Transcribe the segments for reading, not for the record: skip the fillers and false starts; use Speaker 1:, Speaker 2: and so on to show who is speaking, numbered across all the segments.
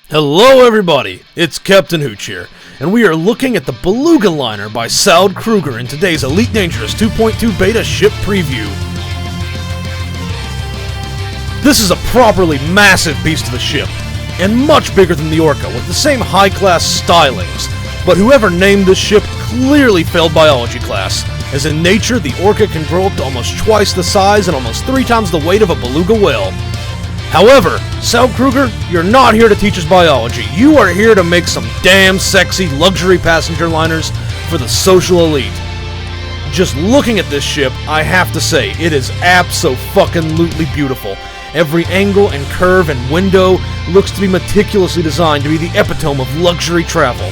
Speaker 1: Hello everybody, it's Captain Hooch here, and we are looking at the Beluga Liner by SHELD Kruger in today's Elite Dangerous 2.2 Beta Ship Preview. This is a properly massive beast of a ship, and much bigger than the Orca, with the same high-class stylings, but whoever named this ship clearly failed biology class, as in nature the Orca can grow up to almost twice the size and almost 3 times the weight of a beluga whale. However, SHELD Kruger, you're not here to teach us biology. You are here to make some damn sexy luxury passenger liners for the social elite. Just looking at this ship, I have to say, it is abso-fucking-lutely beautiful. Every angle and curve and window looks to be meticulously designed to be the epitome of luxury travel.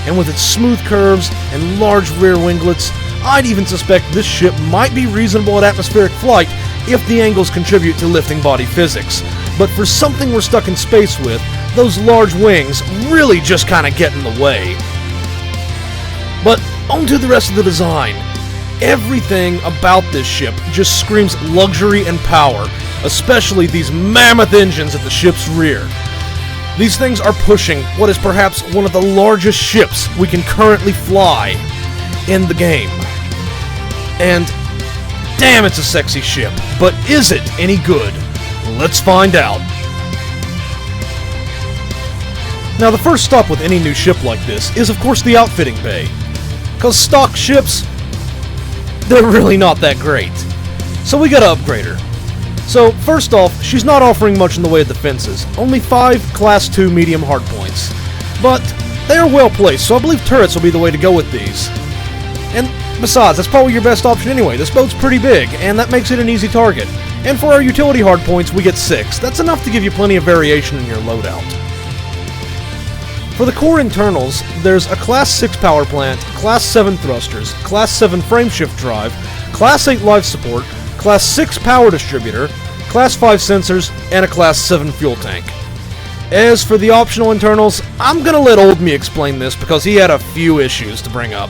Speaker 1: And with its smooth curves and large rear winglets, I'd even suspect this ship might be reasonable at atmospheric flight if the angles contribute to lifting body physics. But for something we're stuck in space with, those large wings really just kinda get in the way. But onto the rest of the design. Everything about this ship just screams luxury and power, especially these mammoth engines at the ship's rear. These things are pushing what is perhaps one of the largest ships we can currently fly in the game. And damn, it's a sexy ship, but is it any good? Let's find out. Now, the first stop with any new ship like this is, of course, the outfitting bay. Because stock ships, they're really not that great. So we gotta upgrade her. So, first off, she's not offering much in the way of defenses. Only 5 Class 2 medium hardpoints. But they are well placed, so I believe turrets will be the way to go with these. And besides, that's probably your best option anyway. This boat's pretty big, and that makes it an easy target. And for our utility hardpoints, we get 6. That's enough to give you plenty of variation in your loadout. For the core internals, there's a Class 6 power plant, Class 7 thrusters, Class 7 frameshift drive, Class 8 life support, Class 6 power distributor, Class 5 sensors, and a Class 7 fuel tank. As for the optional internals, I'm gonna let old me explain this because he had a few issues to bring up.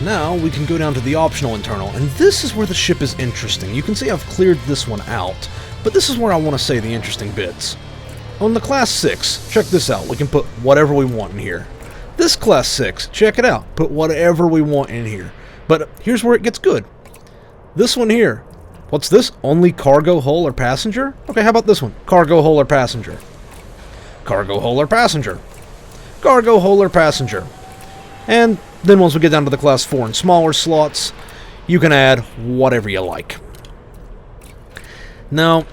Speaker 1: Now we can go down to the optional internal, and this is where the ship is interesting. You can see I've cleared this one out, but this is where I want to say the interesting bits. On the Class 6, check this out, we can put whatever we want in here. This Class 6, check it out, put whatever we want in here. But here's where it gets good. This one here, what's this? Only cargo, hull, or passenger? Okay, how about this one? Cargo, hull, or passenger. Cargo, hull, or passenger. Cargo, hull, or passenger. And then once we get down to the Class 4 and smaller slots, you can add whatever you like. Now,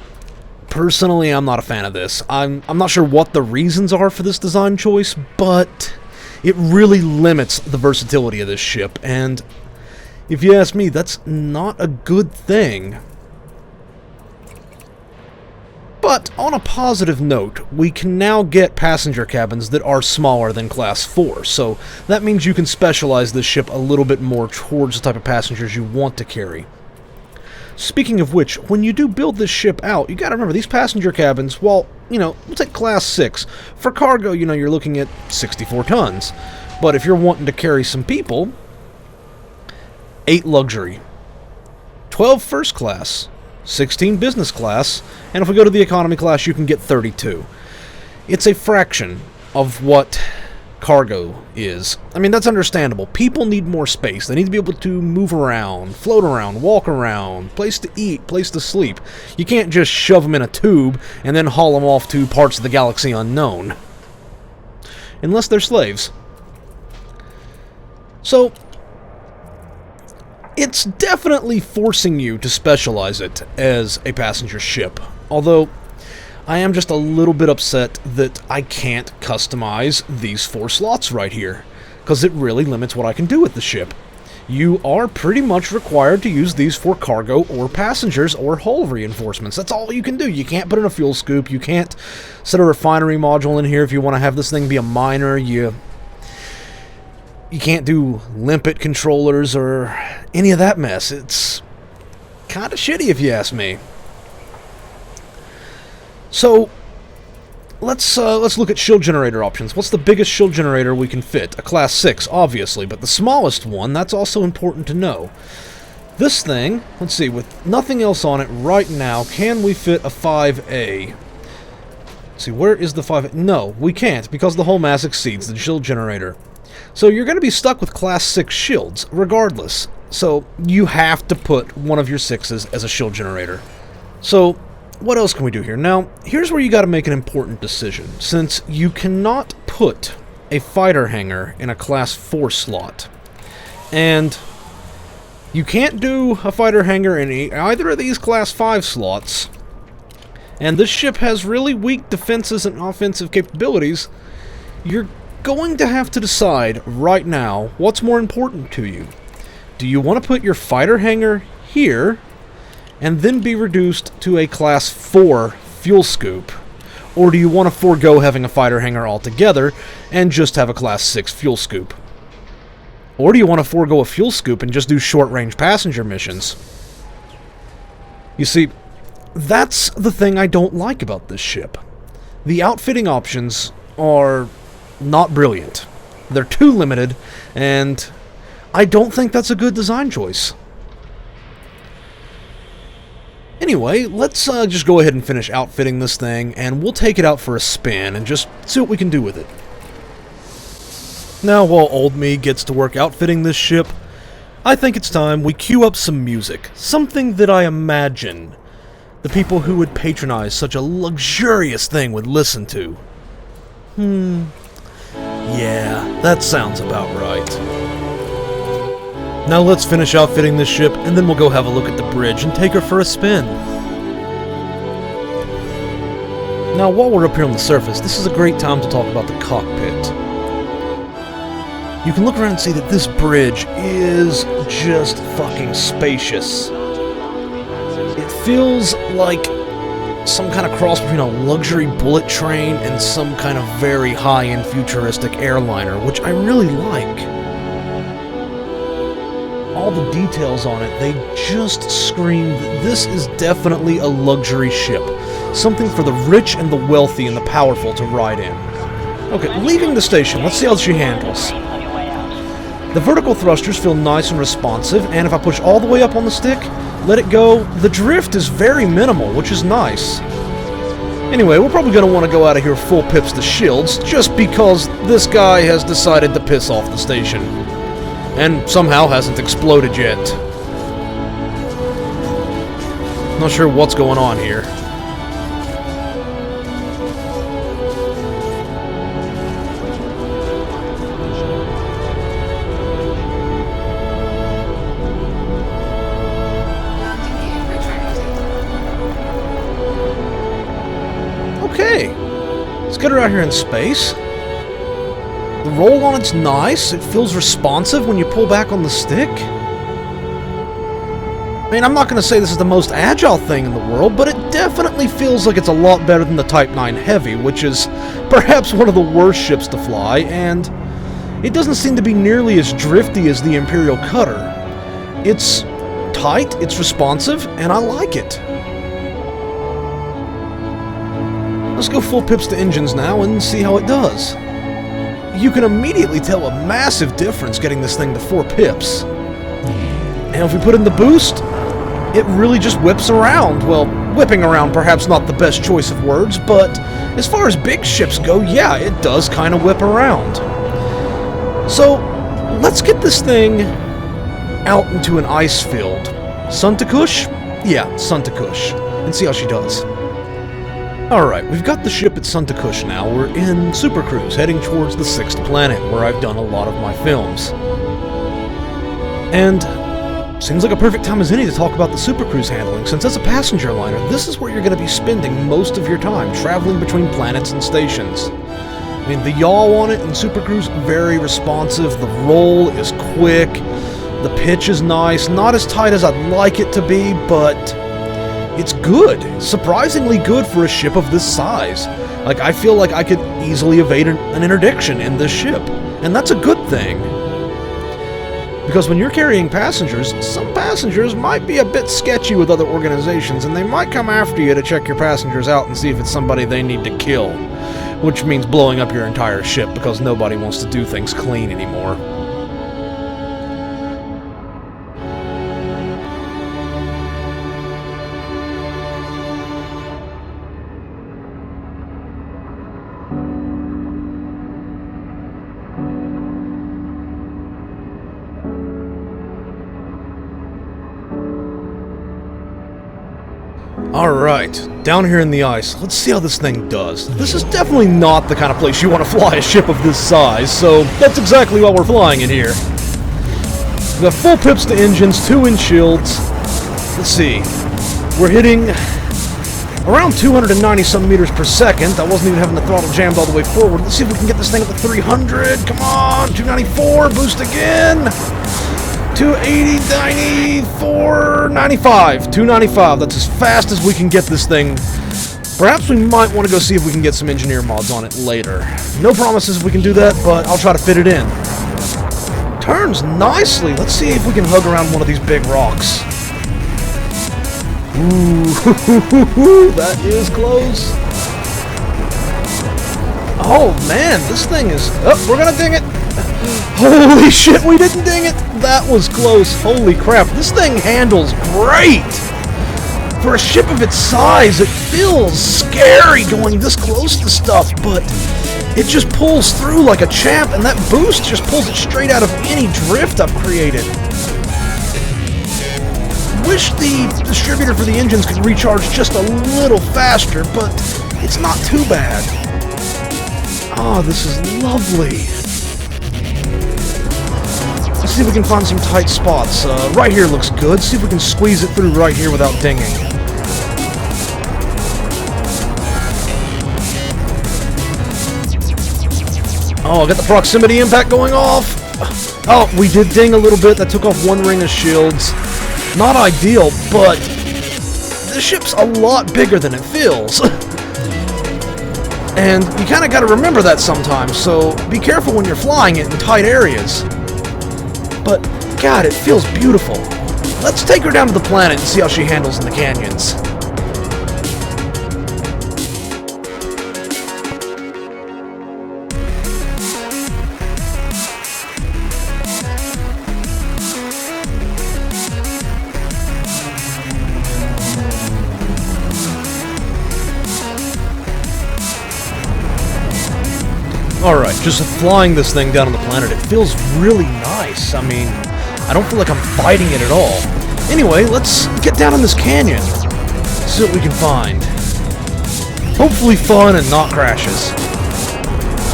Speaker 1: personally, I'm not a fan of this. I'm not sure what the reasons are for this design choice, but it really limits the versatility of this ship, and if you ask me, that's not a good thing. But on a positive note, we can now get passenger cabins that are smaller than Class 4, so that means you can specialize this ship a little bit more towards the type of passengers you want to carry. Speaking of which, when you do build this ship out, you gotta remember, these passenger cabins, well, we'll take Class 6. For cargo, you're looking at 64 tons. But if you're wanting to carry some people, 8 luxury, 12 first class, 16 business class, and if we go to the economy class, you can get 32. It's a fraction of what cargo is. I mean, that's understandable. People need more space. They need to be able to move around, float around, walk around, place to eat, place to sleep. You can't just shove them in a tube and then haul them off to parts of the galaxy unknown. Unless they're slaves. So, it's definitely forcing you to specialize it as a passenger ship, although I am just a little bit upset that I can't customize these 4 slots right here, because it really limits what I can do with the ship. You are pretty much required to use these for cargo or passengers or hull reinforcements. That's all you can do. You can't put in a fuel scoop, you can't set a refinery module in here if you want to have this thing be a miner, you can't do limpet controllers or any of that mess. It's kind of shitty if you ask me. So, let's look at shield generator options. What's the biggest shield generator we can fit? A Class 6, obviously, but the smallest one, that's also important to know. This thing, let's see, with nothing else on it right now, can we fit a 5A? See, where is the 5... No, we can't, because the whole mass exceeds the shield generator. So you're going to be stuck with Class 6 shields, regardless. So you have to put one of your 6s as a shield generator. So, what else can we do here? Now, here's where you got to make an important decision, since you cannot put a fighter hangar in a Class 4 slot. And you can't do a fighter hangar in either of these Class 5 slots. And this ship has really weak defenses and offensive capabilities. You're going to have to decide right now what's more important to you. Do you want to put your fighter hangar here and then be reduced to a Class 4 fuel scoop? Or do you want to forego having a fighter hangar altogether and just have a Class 6 fuel scoop? Or do you want to forego a fuel scoop and just do short-range passenger missions? You see, that's the thing I don't like about this ship. The outfitting options are not brilliant. They're too limited, and I don't think that's a good design choice. Anyway, let's just go ahead and finish outfitting this thing, and we'll take it out for a spin and just see what we can do with it. Now, while old me gets to work outfitting this ship, I think it's time we cue up some music. Something that I imagine the people who would patronize such a luxurious thing would listen to. Yeah, that sounds about right. Now let's finish outfitting this ship, and then we'll go have a look at the bridge and take her for a spin. Now, while we're up here on the surface, this is a great time to talk about the cockpit. You can look around and see that this bridge is just fucking spacious. It feels like some kind of cross between a luxury bullet train and some kind of very high-end futuristic airliner, which I really like. All the details on it, they just scream that this is definitely a luxury ship. Something for the rich and the wealthy and the powerful to ride in. Okay, leaving the station, let's see how she handles. The vertical thrusters feel nice and responsive, and if I push all the way up on the stick, let it go, the drift is very minimal, which is nice. Anyway, we're probably going to want to go out of here full pips to shields, just because this guy has decided to piss off the station. And somehow hasn't exploded yet. Not sure what's going on here. Okay, let's get her out here in space. The roll on it's nice, it feels responsive when you pull back on the stick. I mean, I'm not going to say this is the most agile thing in the world, but it definitely feels like it's a lot better than the Type 9 Heavy, which is perhaps one of the worst ships to fly, and it doesn't seem to be nearly as drifty as the Imperial Cutter. It's tight, it's responsive, and I like it. Let's go full pips to engines now and see how it does. You can immediately tell a massive difference getting this thing to 4 pips. And if we put in the boost, it really just whips around. Well, whipping around perhaps not the best choice of words, but as far as big ships go, yeah, it does kind of whip around. So, let's get this thing out into an ice field. Suntakush? Yeah, Suntakush. And see how she does. Alright, we've got the ship at Suntakush now. We're in Super Cruise, heading towards the 6th planet, where I've done a lot of my films. And seems like a perfect time as any to talk about the Super Cruise handling, since as a passenger liner, this is where you're going to be spending most of your time, traveling between planets and stations. I mean, the yaw on it in Super Cruise, very responsive, the roll is quick, the pitch is nice, not as tight as I'd like it to be, but it's good. Surprisingly good for a ship of this size. Like, I feel like I could easily evade an interdiction in this ship. And that's a good thing. Because when you're carrying passengers, some passengers might be a bit sketchy with other organizations, and they might come after you to check your passengers out and see if it's somebody they need to kill. Which means blowing up your entire ship, because nobody wants to do things clean anymore. Alright, down here in the ice, let's see how this thing does. This is definitely not the kind of place you want to fly a ship of this size, so that's exactly why we're flying it here. We got full pips to engines, 2-inch shields. Let's see, we're hitting around 290 some meters per second. I wasn't even having the throttle jammed all the way forward. Let's see if we can get this thing up to 300. Come on, 294, boost again. 280, 94, 95. 295, that's as fast as we can get this thing. Perhaps we might want to go see if we can get some engineer mods on it later. No promises if we can do that, but I'll try to fit it in. Turns nicely. Let's see if we can hug around one of these big rocks. Ooh, that is close. Oh man, this thing is... Oh, we're gonna ding it. Holy shit, we didn't ding it. That was close. Holy crap, this thing handles great. For a ship of its size, it feels scary going this close to stuff, but it just pulls through like a champ, and that boost just pulls it straight out of any drift I've created. Wish the distributor for the engines could recharge just a little faster, but it's not too bad. Oh, this is lovely. Let's see if we can find some tight spots. Right here looks good. See if we can squeeze it through right here without dinging. Oh, I got the proximity impact going off. Oh, we did ding a little bit. That took off one ring of shields. Not ideal, but the ship's a lot bigger than it feels. And you kind of got to remember that sometimes, so be careful when you're flying it in tight areas. But, God, it feels beautiful. Let's take her down to the planet and see how she handles in the canyons. Alright, just flying this thing down on the planet, it feels really nice. I mean, I don't feel like I'm fighting it at all. Anyway, let's get down in this canyon. See what we can find. Hopefully fun and not crashes.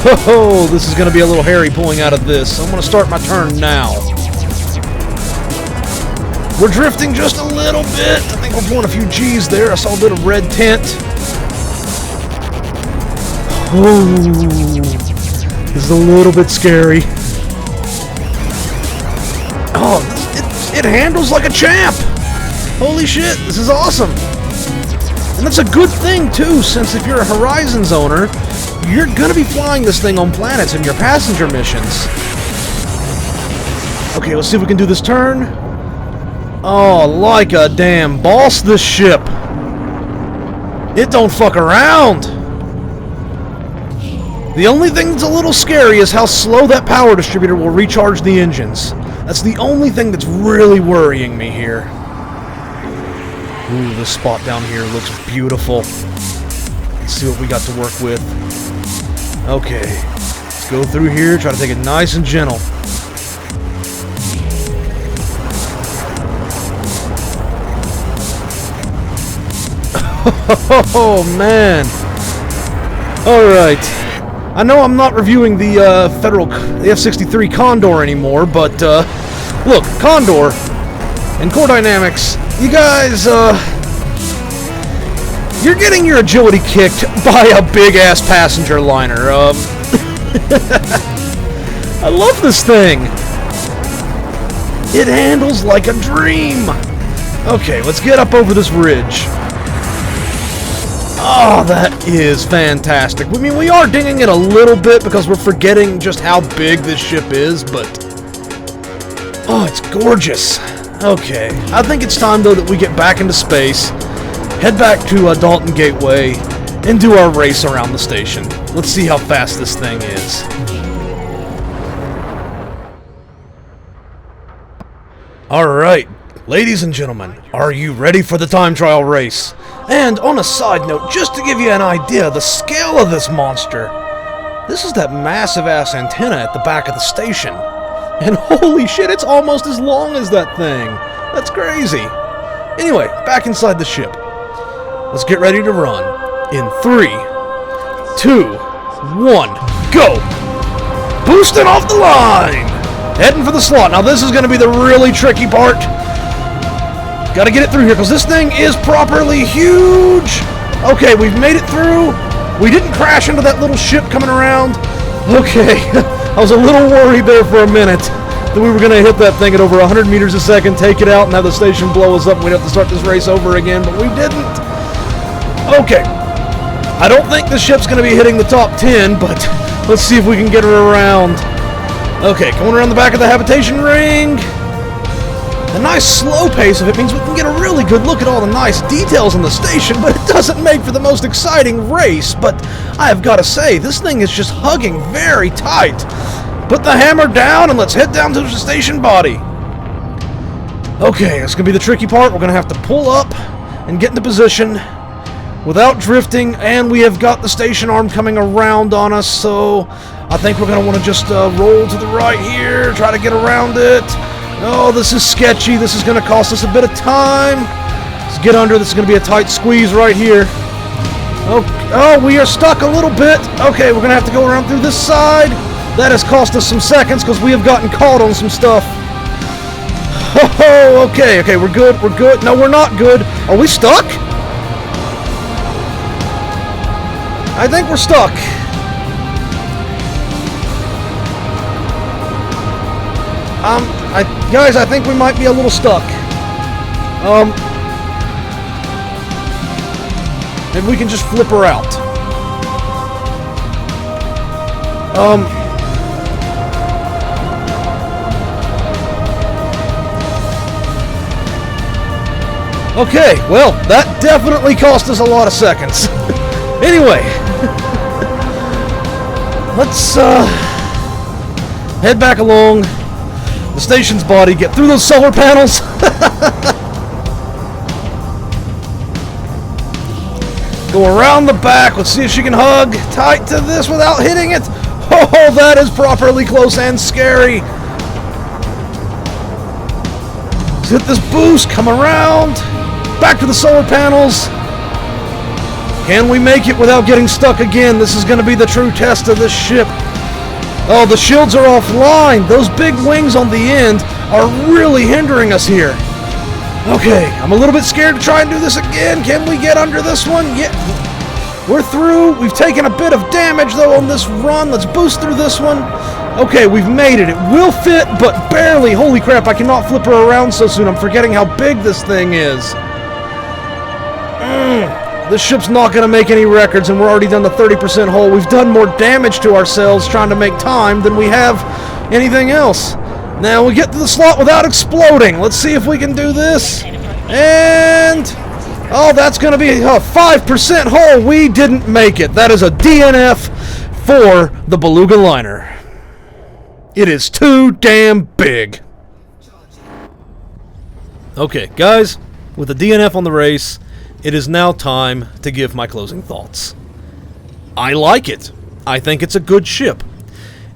Speaker 1: Ho-ho, this is going to be a little hairy pulling out of this. I'm going to start my turn now. We're drifting just a little bit. I think we're pulling a few G's there. I saw a bit of red tint. Oh, this is a little bit scary. Oh, it handles like a champ! Holy shit, this is awesome! And that's a good thing, too, since if you're a Horizons owner, you're gonna be flying this thing on planets in your passenger missions. Okay, let's see if we can do this turn. Oh, like a damn boss, this ship! It don't fuck around! The only thing that's a little scary is how slow that power distributor will recharge the engines. That's the only thing that's really worrying me here. Ooh, this spot down here looks beautiful. Let's see what we got to work with. Okay, let's go through here, try to take it nice and gentle. Oh, man. Alright. I know I'm not reviewing the the F-63 Condor anymore, but, look, Condor and Core Dynamics, you guys, you're getting your agility kicked by a big-ass passenger liner. I love this thing. It handles like a dream. Okay, let's get up over this ridge. Oh, that is fantastic. I mean, we are dinging it a little bit because we're forgetting just how big this ship is, but... Oh, it's gorgeous. Okay, I think it's time, though, that we get back into space, head back to Dalton Gateway, and do our race around the station. Let's see how fast this thing is. Alright, ladies and gentlemen, are you ready for the time trial race? And on a side note, just to give you an idea of the scale of this monster, this is that massive ass antenna at the back of the station. And holy shit, it's almost as long as that thing. That's crazy. Anyway, back inside the ship. Let's get ready to run. In 3, 2, 1, go! Boosting off the line! Heading for the slot. Now this is going to be the really tricky part. Got to get it through here because this thing is properly huge. Okay, we've made it through. We didn't crash into that little ship coming around. Okay, I was a little worried there for a minute that we were going to hit that thing at over 100 meters a second, take it out, and have the station blow us up, and we'd have to start this race over again, but we didn't. Okay, I don't think this ship's going to be hitting the top 10, but let's see if we can get her around. Okay, coming around the back of the habitation ring. The nice slow pace of it means we can get a really good look at all the nice details on the station, but it doesn't make for the most exciting race. But I have got to say, this thing is just hugging very tight. Put the hammer down and let's head down to the station body. Okay, it's going to be the tricky part. We're going to have to pull up and get into position without drifting, and we have got the station arm coming around on us, so I think we're going to want to just roll to the right here, try to get around it. Oh, this is sketchy. This is going to cost us a bit of time. Let's get under. This is going to be a tight squeeze right here. Oh, we are stuck a little bit. Okay, we're going to have to go around through this side. That has cost us some seconds because we have gotten caught on some stuff. Oh, okay, we're good. We're good. No, we're not good. Are we stuck? I think we're stuck. Guys, I think we might be a little stuck. Maybe we can just flip her out. Okay, well, that definitely cost us a lot of seconds. Anyway, let's head back along the station's body, get through those solar panels. Go around the back. Let's see if she can hug tight to this without hitting it. Oh, that is properly close and scary. Let's hit this boost, come around, back to the solar panels. Can we make it without getting stuck again? This is going to be the true test of this ship. Oh, the shields are offline. Those big wings on the end are really hindering us here. Okay, I'm a little bit scared to try and do this again. Can we get under this one? Yeah, we're through. We've taken a bit of damage, though, on this run. Let's boost through this one. Okay, we've made it. It will fit, but barely. Holy crap, I cannot flip her around so soon. I'm forgetting how big this thing is. This ship's not going to make any records, and we're already done the 30% hull. We've done more damage to ourselves trying to make time than we have anything else. Now we get to the slot without exploding. Let's see if we can do this. And oh, that's going to be a 5% hull. We didn't make it. That is a DNF for the Beluga Liner. It is too damn big. Okay, guys, with the DNF on the race, it is now time to give my closing thoughts. I like it. I think it's a good ship.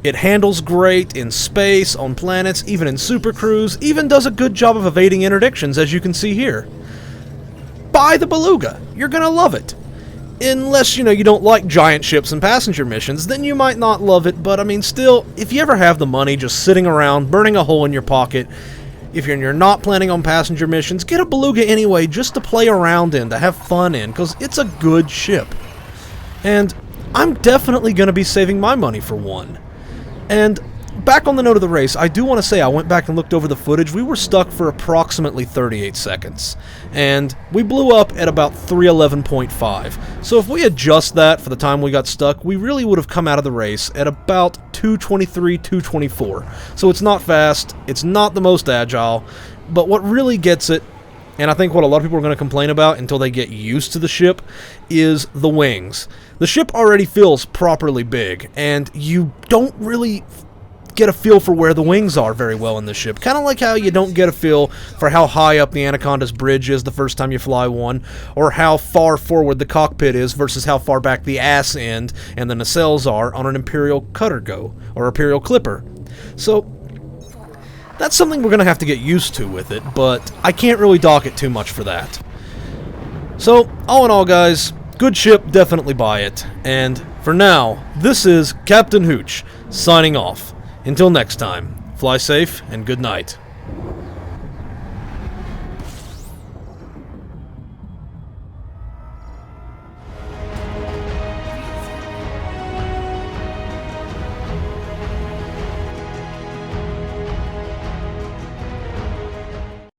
Speaker 1: It handles great in space, on planets, even in supercruise, even does a good job of evading interdictions, as you can see here. Buy the Beluga. You're gonna love it. Unless, you don't like giant ships and passenger missions, then you might not love it, but I mean, still, if you ever have the money just sitting around, burning a hole in your pocket, if you're not planning on passenger missions, get a Beluga anyway, just to play around in, to have fun in, because it's a good ship. And I'm definitely going to be saving my money for one. And back on the note of the race, I do want to say I went back and looked over the footage. We were stuck for approximately 38 seconds. And we blew up at about 311.5. So if we adjust that for the time we got stuck, we really would have come out of the race at about 223, 224. So it's not fast, it's not the most agile, but what really gets it, and I think what a lot of people are going to complain about until they get used to the ship, is the wings. The ship already feels properly big, and you don't really get a feel for where the wings are very well in this ship. Kind of like how you don't get a feel for how high up the Anaconda's bridge is the first time you fly one, or how far forward the cockpit is versus how far back the ass end and the nacelles are on an Imperial cutter go, or Imperial clipper. So that's something we're going to have to get used to with it, but I can't really dock it too much for that. So, all in all guys, good ship, definitely buy it. And for now, this is Captain Hooch, signing off. Until next time, fly safe and good night.